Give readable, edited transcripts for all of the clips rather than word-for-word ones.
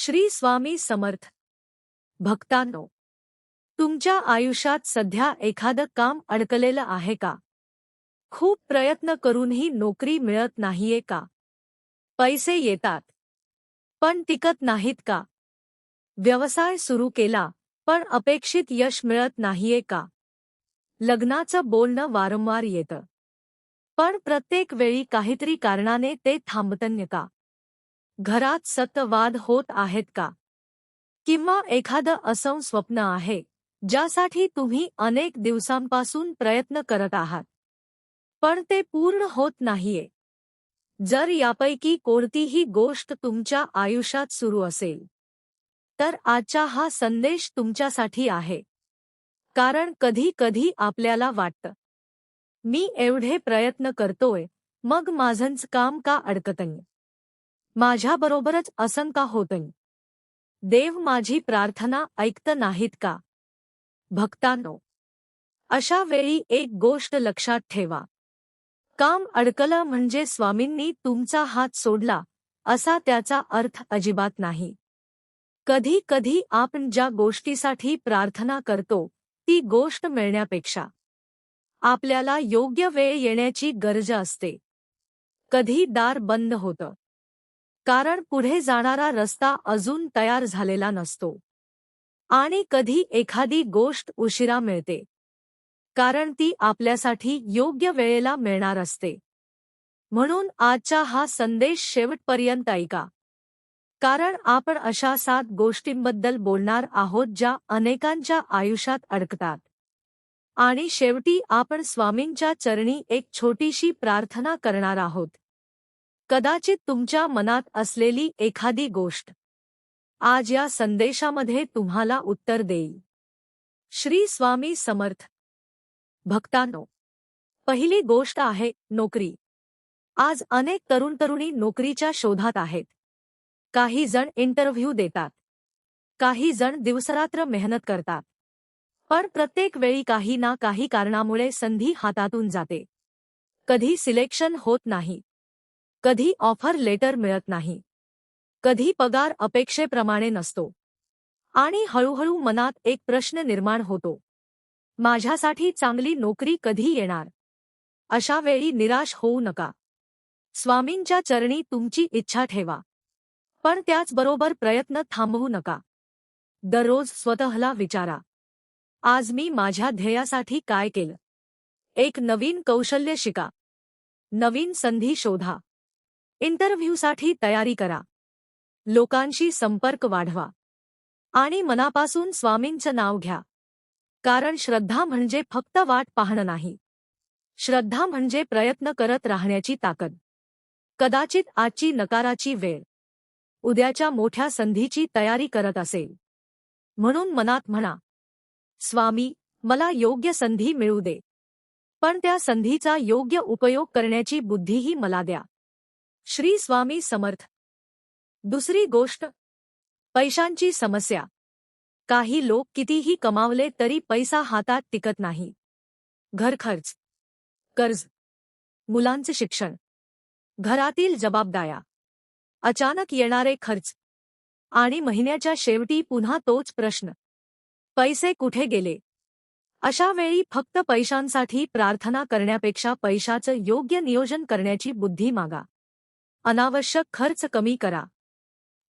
श्री स्वामी समर्थ. भक्तांनो, तुमच्या आयुष्यात सध्या एखादं काम अडकलेलं आहे का? खूप प्रयत्न करूनही नोकरी मिळत नाहीये का? पैसे येतात पण टिकत नाहीत का? व्यवसाय सुरू केला पण अपेक्षित यश मिळत नाहीये का? लग्नाचं बोलणं वारंवार येतं पण प्रत्येक वेळी काहीतरी कारणाने ते थांबतंय का? घरात सतत वाद होत आहेत का? किंवा एखादं असं स्वप्न आहे ज्यासाठी तुम्ही अनेक दिवसांपासून प्रयत्न करत आहात पण ते पूर्ण होत नाहीये? जर यापैकी कोणतीही गोष्ट तुमच्या आयुष्यात सुरू असेल तर आजचा हा संदेश तुमच्यासाठी आहे. कारण कधी कधी आपल्याला वाटतं, मी एवढे प्रयत्न करतोय मग माझंच काम का अडकतंय? माझ्याबरोबरच असं का होतंय? देव माझी प्रार्थना ऐकत नाहीत का? भक्तांनो, अशा वेळी एक गोष्ट लक्षात ठेवा. काम अडकलं म्हणजे स्वामींनी तुमचा हात सोडला असा त्याचा अर्थ अजिबात नाही. कधी कधी आपण ज्या गोष्टीसाठी प्रार्थना करतो ती गोष्ट मिळण्यापेक्षा आपल्याला योग्य वेळ येण्याची गरज असते. कधी दार बंद होतं कारण पुढे जाणारा रस्ता अजून तयार झालेला नसतो, आणि कधी एखादी गोष्ट उशिरा मिळते कारण ती आपल्यासाठी योग्य वेळेला मिळणार असते. म्हणून आजचा हा संदेश शेवटपर्यंत ऐका, कारण आपण अशा 7 गोष्टींबद्दल बोलणार आहोत ज्या अनेकांच्या आयुष्यात अडकतात. आणि शेवटी आपण स्वामींच्या चरणी एक छोटीशी प्रार्थना करणार आहोत. कदाचित तुमच्या मनात असलेली एखादी गोष्ट आज या संदेशामध्ये तुम्हाला उत्तर देईल. श्री स्वामी समर्थ. भक्तांनो, पहिली गोष्ट आहे नोकरी. आज अनेक तरुण-तरुणी नोकरीच्या शोधात आहेत. काही जण इंटरव्ह्यू देतात, काही जण दिवसरात्र मेहनत करतात, पण प्रत्येक वेळी काही ना काही कारणामुळे संधी हातातून जाते. कधी सिलेक्शन होत नाही, कधी ऑफर लेटर मिळत नाही, कधी पगार अपेक्षेप्रमाणे नसतो, आणि हळूहळू मनात एक प्रश्न निर्माण होतो, माझ्यासाठी चांगली नोकरी कधी येणार? अशा वेळी निराश होऊ नका. स्वामींच्या चरणी तुमची इच्छा ठेवा, पण त्याचबरोबर प्रयत्न थांबवू नका. दररोज स्वतःला विचारा, आज मी माझ्या ध्येयासाठी काय केलं? एक नवीन कौशल्य शिका, नवीन संधी शोधा, इंटरव्ह्यूसाठी तयारी करा, लोकांशी संपर्क वाढवा, आणि मनापासून स्वामींचं नाव घ्या. कारण श्रद्धा म्हणजे फक्त वाट पाहणं नाही, श्रद्धा म्हणजे प्रयत्न करत राहण्याची ताकद. कदाचित आजची नकाराची वेळ उद्याच्या मोठ्या संधीची तयारी करत असेल. म्हणून मनात म्हणा, स्वामी, मला योग्य संधी मिळू दे, पण त्या संधीचा योग्य उपयोग करण्याची बुद्धीही मला द्या. श्री स्वामी समर्थ. दुसरी गोष्ट, पैशांची समस्या. काही लोक कितीही कमावले तरी पैसा हातात टिकत नाही. घर खर्च, कर्ज, मुलांचे शिक्षण, घरातील जबाबदाऱ्या, अचानक येणारे खर्च, आणि महिन्याच्या शेवटी पुन्हा तोच प्रश्न, पैसे कुठे गेले? अशा वेळी फक्त पैशांसाठी प्रार्थना करण्यापेक्षा पैशाचं योग्य नियोजन करण्याची बुद्धी मागा. अनावश्यक खर्च कमी करा.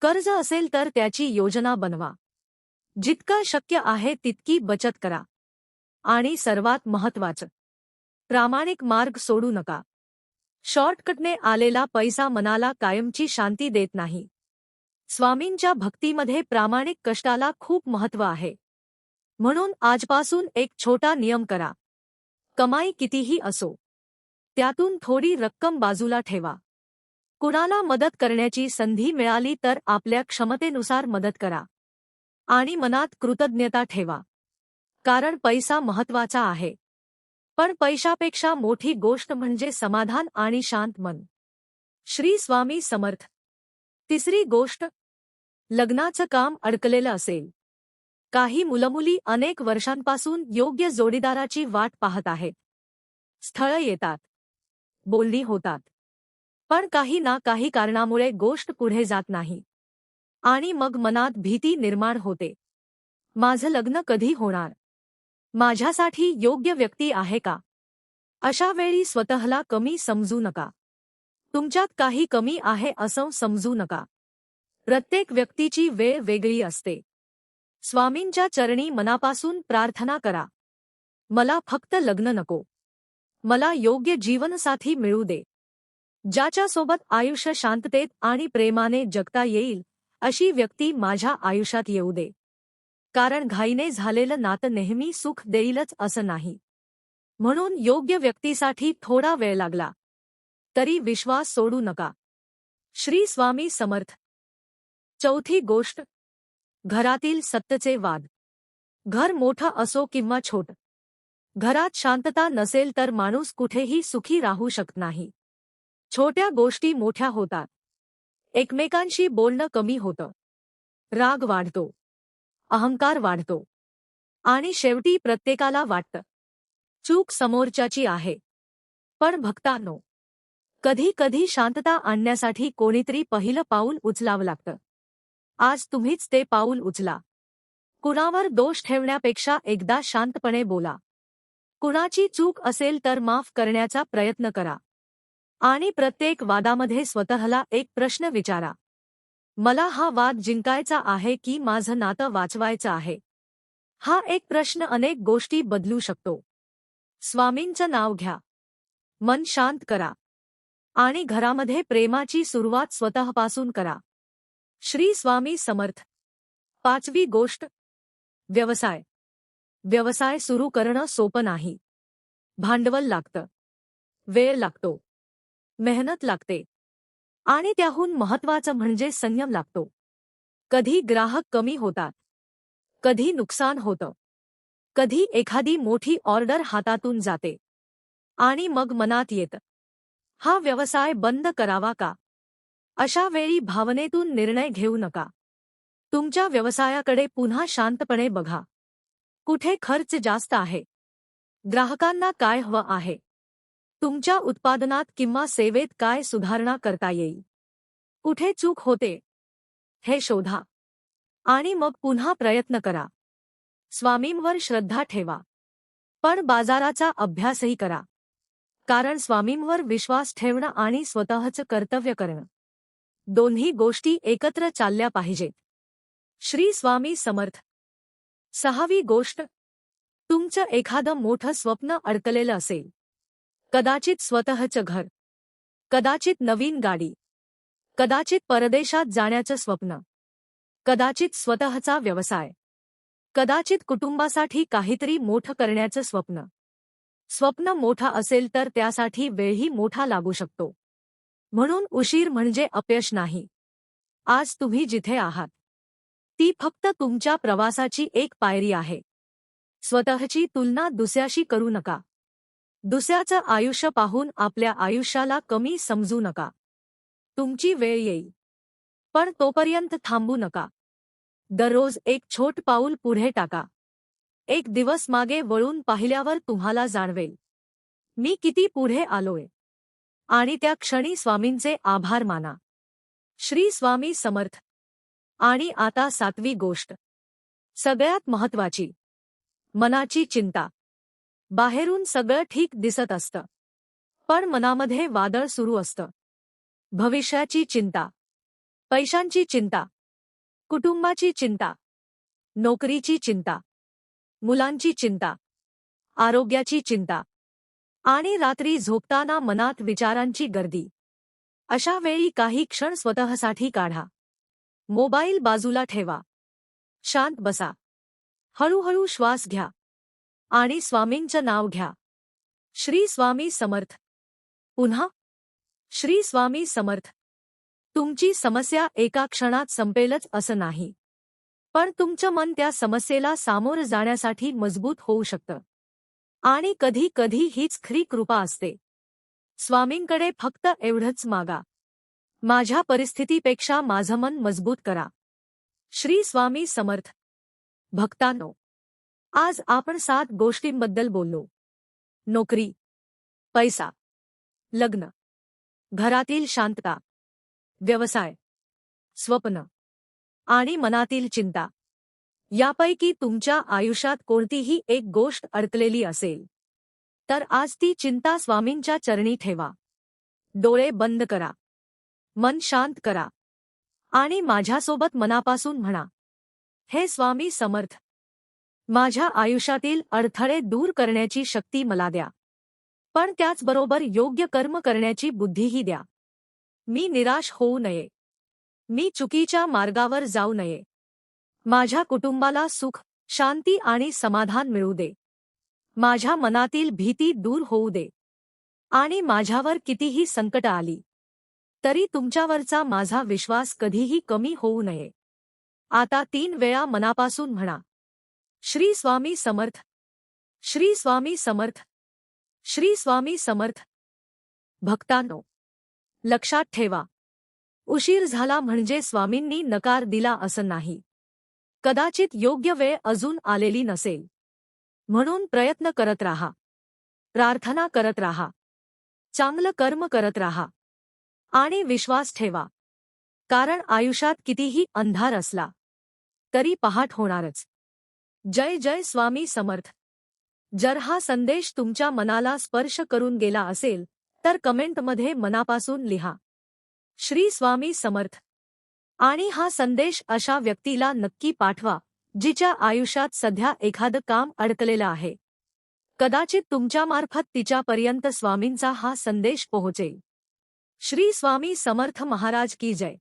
कर्ज असेल तर त्याची योजना बनवा. जितका शक्य आहे तितकी बचत करा. आणि सर्वात महत्त्वाचं, प्रामाणिक मार्ग सोडू नका. शॉर्टकटने आलेला पैसा मनाला कायमची शांती देत नाही. स्वामींच्या भक्तीमध्ये प्रामाणिक कष्टाला खूप महत्त्व आहे. म्हणून आजपासून एक छोटा नियम करा. कमाई कितीही असो, त्यातून थोडी रक्कम बाजूला ठेवा. कुणाला मदत करण्याची संधी मिळाली तर आपल्या क्षमतेनुसार मदत करा. आणि मनात कृतज्ञता ठेवा. कारण पैसा महत्त्वाचा आहे, पण पैशापेक्षा मोठी गोष्ट म्हणजे समाधान आणि शांत मन. श्री स्वामी समर्थ. तिसरी गोष्ट, लग्नाचं काम अडकलेलं असेल. काही मुलमुली अनेक वर्षांपासून योग्य जोडीदाराची वाट पाहत आहेत. स्थळं येतात, बोलणी होतात, पण काही ना काही कारणामुळे गोष्ट पुढे जात नाही. आणि मग मनात भीती निर्माण होते. माझं लग्न कधी होणार? माझ्यासाठी योग्य व्यक्ती आहे का? अशा वेळी स्वतःला कमी समजू नका. तुमच्यात काही कमी आहे असं समजू नका. प्रत्येक व्यक्तीची वेळ वेगळी असते. स्वामींच्या चरणी मनापासून प्रार्थना करा. मला फक्त लग्न नको. मला योग्य जीवनसाथी मिळू दे. ज्याच्यासोबत आयुष्य शांततेत आणि प्रेमाने जगता येईल अशी व्यक्ती माझ्या आयुष्यात येऊ दे. कारण घाईने झालेलं नातं नेहमी सुख देईलच असं नाही. म्हणून योग्य व्यक्तीसाठी थोडा वेळ लागला तरी विश्वास सोडू नका. श्री स्वामी समर्थ. चौथी गोष्ट, घरातील सत्तेचे वाद. घर मोठं असो किंवा छोटं, घरात शांतता नसेल तर माणूस कुठेही सुखी राहू शकत नाही. छोट्या गोष्टी मोठ्या होतात. एकमेकांशी बोलणं कमी होतं. राग वाढतो. अहंकार वाढतो. आणि शेवटी प्रत्येकाला वाटतं चूक समोरच्याची आहे. पण भक्तांनो, कधी कधी शांतता आणण्यासाठी कोणीतरी पहिलं पाऊल उचलावं लागतं. आज तुम्हीच ते पाऊल उचला. कुणावर दोष ठेवण्यापेक्षा एकदा शांतपणे बोला. कुणाची चूक असेल तर माफ करण्याचा प्रयत्न करा. आणि प्रत्येक वादामध्ये स्वतःला एक प्रश्न विचारा. मला हा वाद जिंकायचा आहे की माझं नातं वाचवायचं आहे? हा एक प्रश्न अनेक गोष्टी बदलू शकतो. स्वामींचं नाव घ्या. मन शांत करा. आणि घरामध्ये प्रेमाची सुरुवात स्वतःपासून करा. श्री स्वामी समर्थ. पाचवी गोष्ट, व्यवसाय. व्यवसाय सुरू करणं सोपं नाही. भांडवल लागतं. वेळ लागतो. मेहनत लागते. आणि त्याहून महत्त्वाचं म्हणजे संयम लागतो. कधी ग्राहक कमी होतात. कधी नुकसान होतं. कधी एखादी मोठी ऑर्डर हातातून जाते. आणि मग मनात येतं, हा व्यवसाय बंद करावा का? अशा वेळी भावनेतून निर्णय घेऊ नका. तुमच्या व्यवसायाकडे पुन्हा शांतपणे बघा. कुठे खर्च जास्त आहे? ग्राहकांना काय हवं आहे? तुमच्या उत्पादनात किंवा सेवेत काय सुधारणा करता येईल? कुठे चूक होते हे शोधा. आणि मग पुन्हा प्रयत्न करा. स्वामींवर श्रद्धा ठेवा. पण बाजाराचा अभ्यासही करा. कारण स्वामींवर विश्वास ठेवणं आणि स्वतःचं कर्तव्य करणं, दोन्ही गोष्टी एकत्र चालल्या पाहिजेत. श्री स्वामी समर्थ. सहावी गोष्ट, तुमचं एखादं मोठं स्वप्न अडकलेलं असेल. कदाचित स्वतःचं घर, कदाचित नवीन गाडी, कदाचित परदेशात जाण्याचं स्वप्न, कदाचित स्वतःचा व्यवसाय, कदाचित कुटुंबासाठी काहीतरी मोठं करण्याचं स्वप्न. स्वप्न मोठा असेल तर त्यासाठी वेळही मोठा लागू शकतो. म्हणून उशीर म्हणजे अपयश नाही. आज तुम्ही जिथे आहात ती फक्त तुमच्या प्रवासाची एक पायरी आहे. स्वतःची तुलना दुसऱ्याशी करू नका. दुसऱ्याचं आयुष्य पाहून आपल्या आयुष्याला कमी समजू नका. तुमची वेळ येईल. पण तोपर्यंत थांबू नका. दररोज एक छोट पाऊल पुढे टाका. एक दिवस मागे वळून पाहिल्यावर तुम्हाला जाणवेल, मी किती पुढे आलोय. आणि त्या क्षणी स्वामींचे आभार माना. श्री स्वामी समर्थ. आणि आता सातवी गोष्ट, सगळ्यात महत्त्वाची, मनाची चिंता. बाहेरून सगळं ठीक दिसत असतं. पण मनामध्ये वादळ सुरू असतं. भविष्याची चिंता, पैशांची चिंता, कुटुंबाची चिंता, नोकरीची चिंता, मुलांची चिंता, आरोग्याची चिंता. आणि रात्री झोपताना मनात विचारांची गर्दी. अशा वेळी काही क्षण स्वतःसाठी काढा. मोबाईल बाजूला ठेवा. शांत बसा. हळूहळू श्वास घ्या. आणि स्वामींचं नाव घ्या. श्री स्वामी समर्थ. पुन्हा श्री स्वामी समर्थ. तुमची समस्या एका क्षणात संपेलच असं नाही. पण तुमचं मन त्या समस्येला सामोरं जाण्यासाठी मजबूत होऊ शकतं. आणि कधी कधी हीच खरी कृपा असते. स्वामींकडे फक्त एवढंच मागा, माझ्या परिस्थितीपेक्षा माझं मन मजबूत करा. श्री स्वामी समर्थ. भक्तांनो, आज आपण 7 गोष्टींबद्दल बोललो. नोकरी, पैसा, लग्न, घरातील शांतता, व्यवसाय, स्वप्न आणि मनातील चिंता यापैकी तुमच्या आयुष्यात कोणतीही एक गोष्ट अडकलेली असेल तर आज ती चिंता स्वामींच्या चरणी ठेवा. डोळे बंद करा, मन शांत करा आणि माझ्यासोबत मनापासून म्हणा, हे स्वामी समर्थ, माझ्या आयुष्यातील अडथळे दूर करण्याची शक्ती मला द्या, पण त्याचबरोबर योग्य कर्म करण्याची बुद्धीही द्या. मी निराश होऊ नये, मी चुकीच्या मार्गावर जाऊ नये. माझ्या कुटुंबाला सुख, शांती आणि समाधान मिळू दे. माझ्या मनातील भीती दूर होऊ दे आणि माझ्यावर कितीही संकट आली तरी तुमच्यावरचा माझा विश्वास कधीही कमी होऊ नये. आता 3 वेळा मनापासून म्हणा, श्री स्वामी समर्थ, श्री स्वामी समर्थ, श्री स्वामी समर्थ. भक्तांनो, लक्षात ठेवा, उशीर झाला म्हणजे स्वामींनी नकार दिला असं नाही. कदाचित योग्य वेळ अजून आलेली नसेल. म्हणून प्रयत्न करत राहा, प्रार्थना करत राहा, चांगलं कर्म करत राहा आणि विश्वास ठेवा, कारण आयुष्यात कितीही अंधार असला तरी पहाट होणारच. जय जय स्वामी समर्थ. जर हा संदेश तुमच्या मनाला स्पर्श करून गेला असेल तर कमेंटमध्ये मनापासून लिहा, श्री स्वामी समर्थ. आणि हा संदेश अशा व्यक्तीला नक्की पाठवा जिच्या आयुष्यात सध्या एखादं काम अडकलेलं आहे. कदाचित तुमच्यामार्फत तिच्यापर्यंत स्वामींचा हा संदेश पोहोचेल. श्री स्वामी समर्थ महाराज की जय.